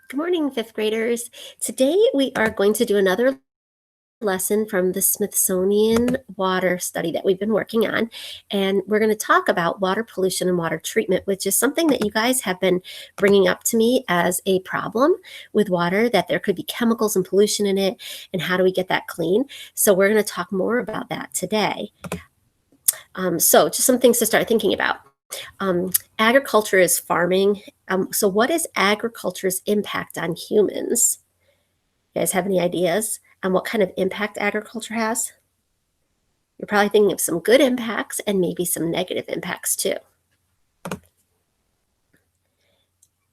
Good morning, fifth graders. Today we are going to do another lesson from the Smithsonian water study that we've been working on. And we're going to talk about water pollution and water treatment, which is something that you guys have been bringing up to me as a problem with water, that there could be chemicals and pollution in it, and how do we get that clean? So we're going to talk more about that today. So just some things to start thinking about. Agriculture is farming. So what is agriculture's impact on humans? You guys have any ideas on what kind of impact agriculture has? You're probably thinking of some good impacts and maybe some negative impacts too.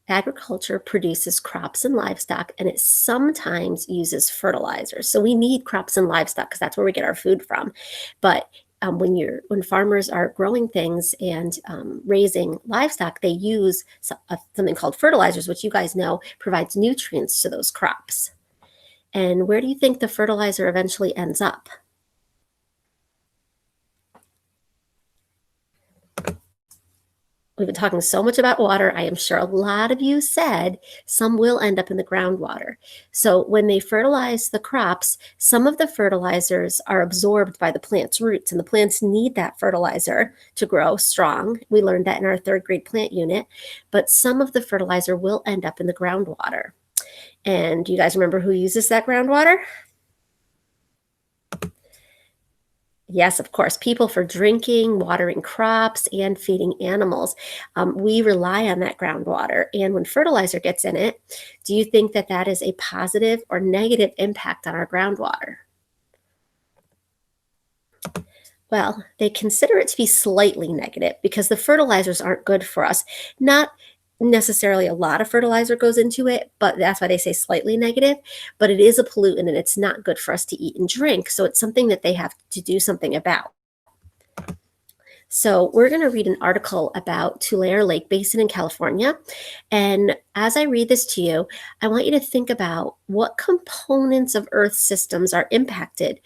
Agriculture produces crops and livestock, and it sometimes uses fertilizers. So we need crops and livestock because that's where we get our food from. But when farmers are growing things and raising livestock, they use something called fertilizers, which you guys know provides nutrients to those crops. And where do you think the fertilizer eventually ends up? We've been talking so much about water. I am sure a lot of you said some will end up in the groundwater. So when they fertilize the crops, some of the fertilizers are absorbed by the plant's roots, and the plants need that fertilizer to grow strong. We learned that in our third grade plant unit, but some of the fertilizer will end up in the groundwater. And do you guys remember who uses that groundwater? Yes, of course, people for drinking, watering crops, and feeding animals. We rely on that groundwater. And when fertilizer gets in it, do you think that that is a positive or negative impact on our groundwater? Well, they consider it to be slightly negative because the fertilizers aren't good for us. Not necessarily a lot of fertilizer goes into it, but that's why they say slightly negative. But it is a pollutant and it's not good for us to eat and drink. So it's something that they have to do something about. So we're going to read an article about Tulare Lake Basin in California. And as I read this to you, I want you to think about what components of Earth systems are impacted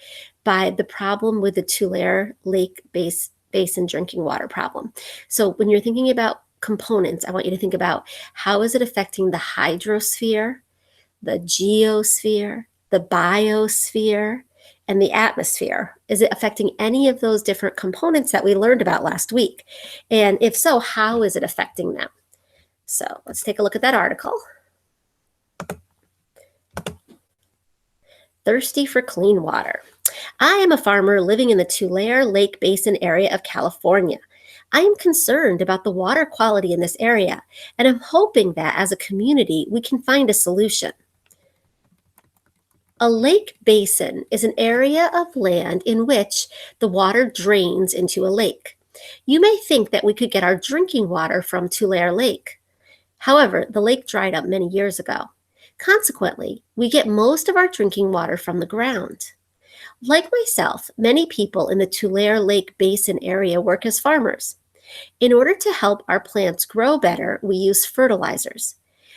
by the problem with the Tulare Lake Basin drinking water problem. So when you're thinking about components, I want you to think about how is it affecting the hydrosphere, the geosphere, the biosphere, and the atmosphere? Is it affecting any of those different components that we learned about last week? And if so, how is it affecting them? So let's take a look at that article. Thirsty for clean water. I am a farmer living in the Tulare Lake Basin area of California. I am concerned about the water quality in this area, and I'm hoping that as a community, we can find a solution. A lake basin is an area of land in which the water drains into a lake. You may think that we could get our drinking water from Tulare Lake. However, the lake dried up many years ago. Consequently, we get most of our drinking water from the ground. Like myself, many people in the Tulare Lake Basin area work as farmers. In order to help our plants grow better, we use fertilizers.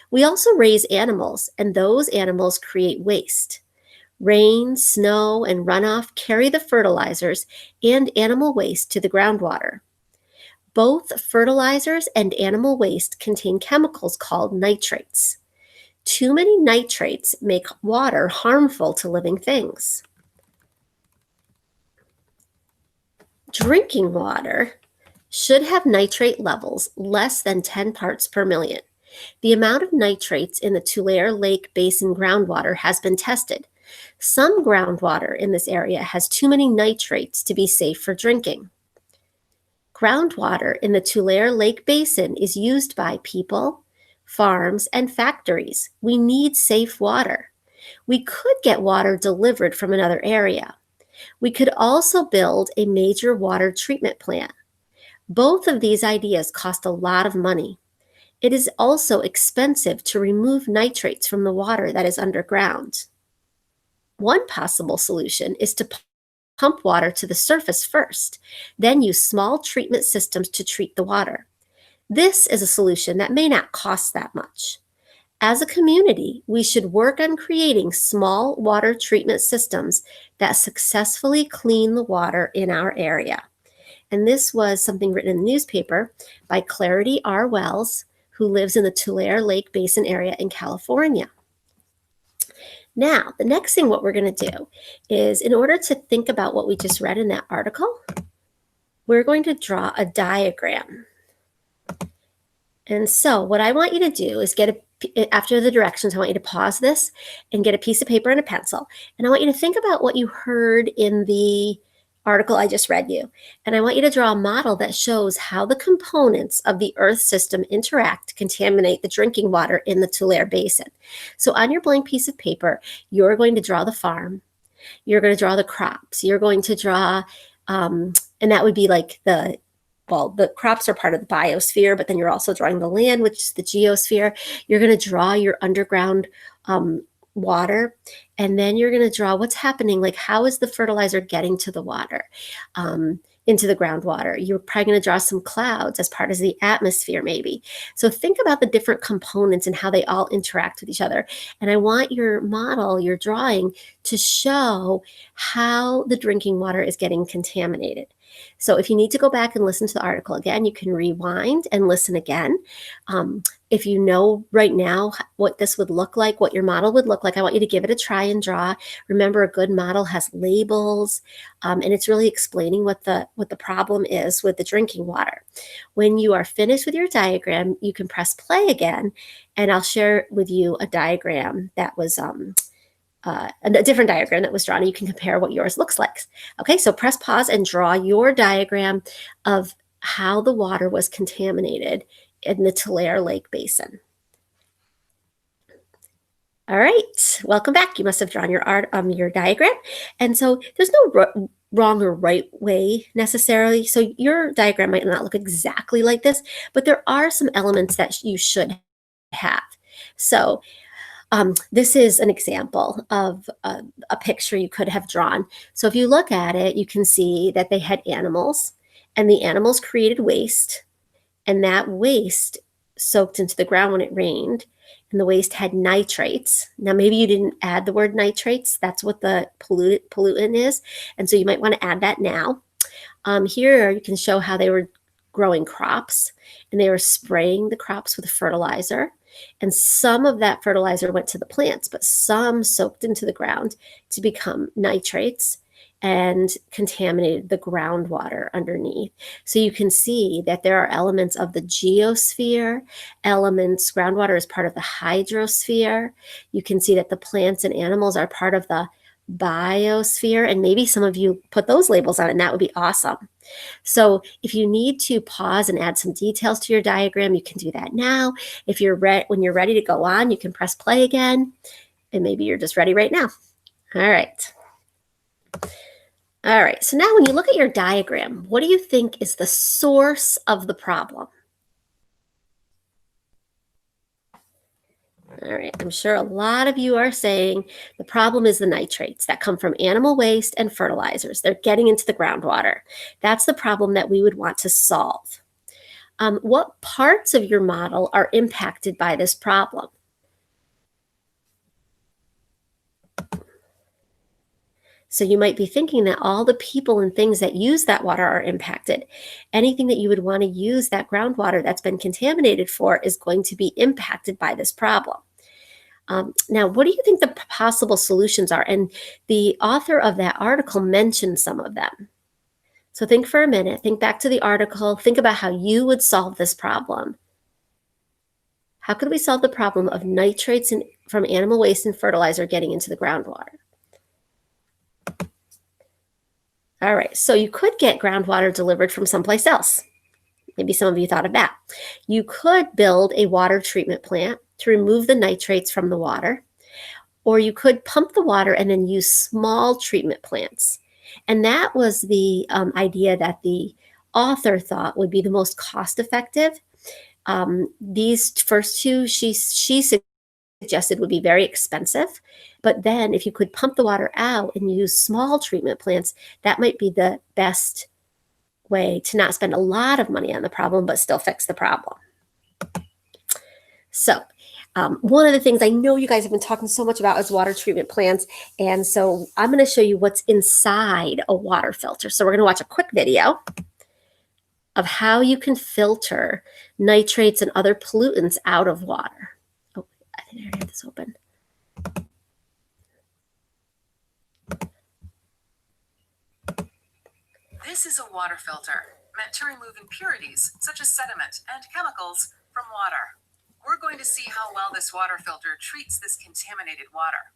We also raise animals, and those animals create waste. Rain, snow, and runoff carry the fertilizers and animal waste to the groundwater. Both fertilizers and animal waste contain chemicals called nitrates. Too many nitrates make water harmful to living things. Drinking water should have nitrate levels less than 10 parts per million. The amount of nitrates in the Tulare Lake Basin groundwater has been tested. Some groundwater in this area has too many nitrates to be safe for drinking. Groundwater in the Tulare Lake Basin is used by people, farms, and factories. We need safe water. We could get water delivered from another area. We could also build a major water treatment plant. Both of these ideas cost a lot of money. It is also expensive to remove nitrates from the water that is underground. One possible solution is to pump water to the surface first, then use small treatment systems to treat the water. This is a solution that may not cost that much. As a community, we should work on creating small water treatment systems that successfully clean the water in our area. And this was something written in the newspaper by Clarity R. Wells, who lives in the Tulare Lake Basin area in California. Now, the next thing what we're going to do is, in order to think about what we just read in that article, we're going to draw a diagram. And so what I want you to do is after the directions, I want you to pause this and get a piece of paper and a pencil. And I want you to think about what you heard in the article I just read you. And I want you to draw a model that shows how the components of the Earth system interact to contaminate the drinking water in the Tulare Basin. So on your blank piece of paper, you're going to draw the farm. You're going to draw the crops. You're going to draw, and that would be like the crops are part of the biosphere, but then you're also drawing the land, which is the geosphere. You're going to draw your underground water, and then you're going to draw what's happening, like how is the fertilizer getting to the water, into the groundwater. You're probably going to draw some clouds as part of the atmosphere maybe. So think about the different components and how they all interact with each other. And I want your model, your drawing, to show how the drinking water is getting contaminated. So if you need to go back and listen to the article again, you can rewind and listen again. If you know right now what this would look like, what your model would look like, I want you to give it a try and draw. Remember, a good model has labels, and it's really explaining what the problem is with the drinking water. When you are finished with your diagram, you can press play again, and I'll share with you a diagram that was a different diagram that was drawn, and you can compare what yours looks like. Okay, so press pause and draw your diagram of how the water was contaminated in the Tulare Lake Basin. All right, welcome back. You must have drawn your diagram. And so there's no wrong or right way necessarily. So your diagram might not look exactly like this, but there are some elements that you should have. So this is an example of a picture you could have drawn. So if you look at it, you can see that they had animals, and the animals created waste, and that waste soaked into the ground when it rained, and the waste had nitrates. Now, maybe you didn't add the word nitrates. That's what the pollutant is, and so you might want to add that now. Here you can show how they were growing crops, and they were spraying the crops with fertilizer. And some of that fertilizer went to the plants, but some soaked into the ground to become nitrates and contaminated the groundwater underneath. So you can see that there are elements of the geosphere, groundwater is part of the hydrosphere. You can see that the plants and animals are part of the biosphere, and maybe some of you put those labels on it, and that would be awesome. So if you need to pause and add some details to your diagram, you can do that now. If when you're ready to go on, you can press play again, and maybe you're just ready right now. All right. All right, so now when you look at your diagram, what do you think is the source of the problem? All right, I'm sure a lot of you are saying the problem is the nitrates that come from animal waste and fertilizers. They're getting into the groundwater. That's the problem that we would want to solve. What parts of your model are impacted by this problem? So you might be thinking that all the people and things that use that water are impacted. Anything that you would want to use that groundwater that's been contaminated for is going to be impacted by this problem. Now, what do you think the possible solutions are? And the author of that article mentioned some of them. So think for a minute, think back to the article, think about how you would solve this problem. How could we solve the problem of nitrates from animal waste and fertilizer getting into the groundwater? All right, so you could get groundwater delivered from someplace else. Maybe some of you thought of that. You could build a water treatment plant to remove the nitrates from the water, or you could pump the water and then use small treatment plants. And that was the idea that the author thought would be the most cost-effective. These first two she suggested would be very expensive, but then if you could pump the water out and use small treatment plants, that might be the best way to not spend a lot of money on the problem, but still fix the problem. So one of the things I know you guys have been talking so much about is water treatment plants. And so I'm going to show you what's inside a water filter. So we're going to watch a quick video. of how you can filter nitrates and other pollutants out of water. Oh, I think I already have this open. This is a water filter meant to remove impurities such as sediment and chemicals from water. We're going to see how well this water filter treats this contaminated water.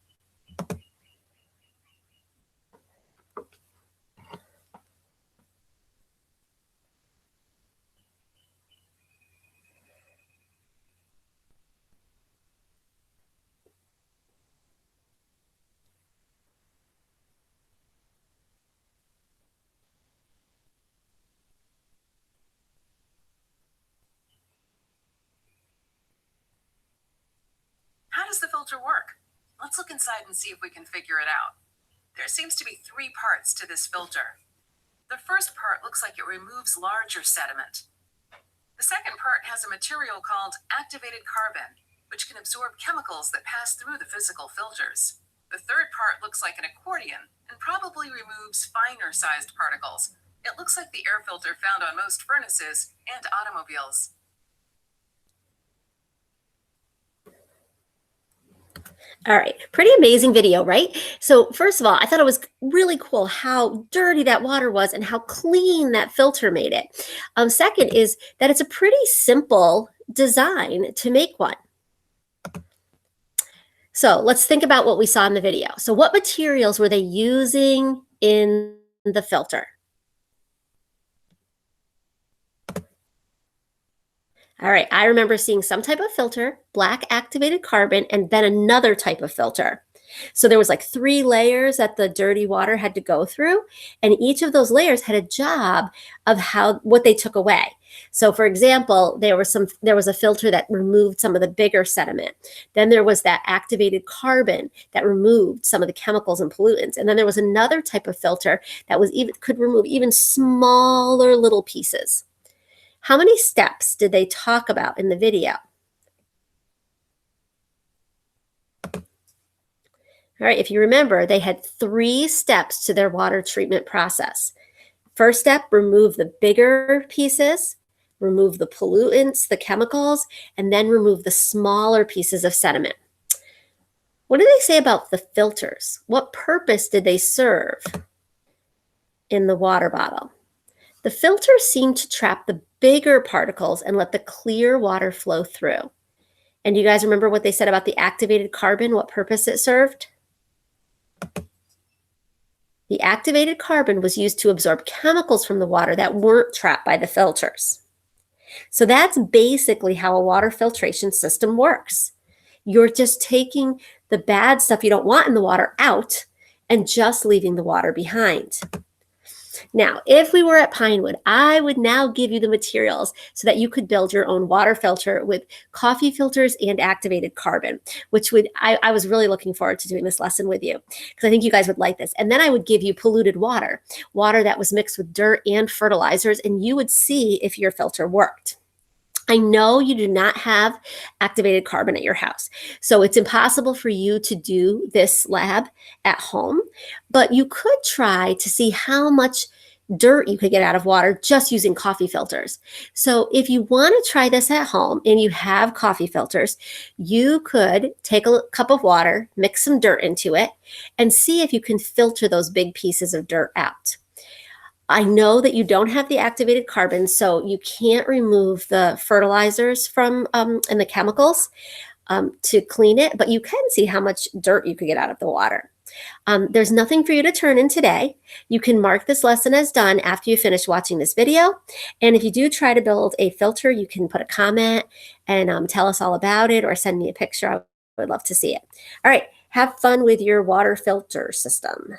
How does the filter work? Let's look inside and see if we can figure it out. There seems to be 3 parts to this filter. The first part looks like it removes larger sediment. The second part has a material called activated carbon, which can absorb chemicals that pass through the physical filters. The third part looks like an accordion and probably removes finer sized particles. It looks like the air filter found on most furnaces and automobiles. All right, pretty amazing video, right? So first of all, I thought it was really cool how dirty that water was and how clean that filter made it. Second is that it's a pretty simple design to make one. So let's think about what we saw in the video. So what materials were they using in the filter? All right, I remember seeing some type of filter, black activated carbon, and then another type of filter. So there was like 3 layers that the dirty water had to go through, and each of those layers had a job of what they took away. So for example, there was a filter that removed some of the bigger sediment. Then there was that activated carbon that removed some of the chemicals and pollutants. And then there was another type of filter that could remove even smaller little pieces. How many steps did they talk about in the video? All right, if you remember, they had 3 steps to their water treatment process. First step, remove the bigger pieces, remove the pollutants, the chemicals, and then remove the smaller pieces of sediment. What did they say about the filters? What purpose did they serve in the water bottle? The filters seem to trap the bigger particles and let the clear water flow through. And you guys remember what they said about the activated carbon, what purpose it served? The activated carbon was used to absorb chemicals from the water that weren't trapped by the filters. So that's basically how a water filtration system works. You're just taking the bad stuff you don't want in the water out and just leaving the water behind. Now, if we were at Pinewood, I would now give you the materials so that you could build your own water filter with coffee filters and activated carbon, which I was really looking forward to doing this lesson with you because I think you guys would like this. And then I would give you polluted water that was mixed with dirt and fertilizers, and you would see if your filter worked. I know you do not have activated carbon at your house, so it's impossible for you to do this lab at home, but you could try to see how much dirt you could get out of water just using coffee filters. So if you want to try this at home and you have coffee filters, you could take a cup of water, mix some dirt into it, and see if you can filter those big pieces of dirt out. I know that you don't have the activated carbon, so you can't remove the fertilizers from and the chemicals to clean it, but you can see how much dirt you could get out of the water. There's nothing for you to turn in today. You can mark this lesson as done after you finish watching this video. And if you do try to build a filter, you can put a comment and tell us all about it or send me a picture. I would love to see it. All right, have fun with your water filter system.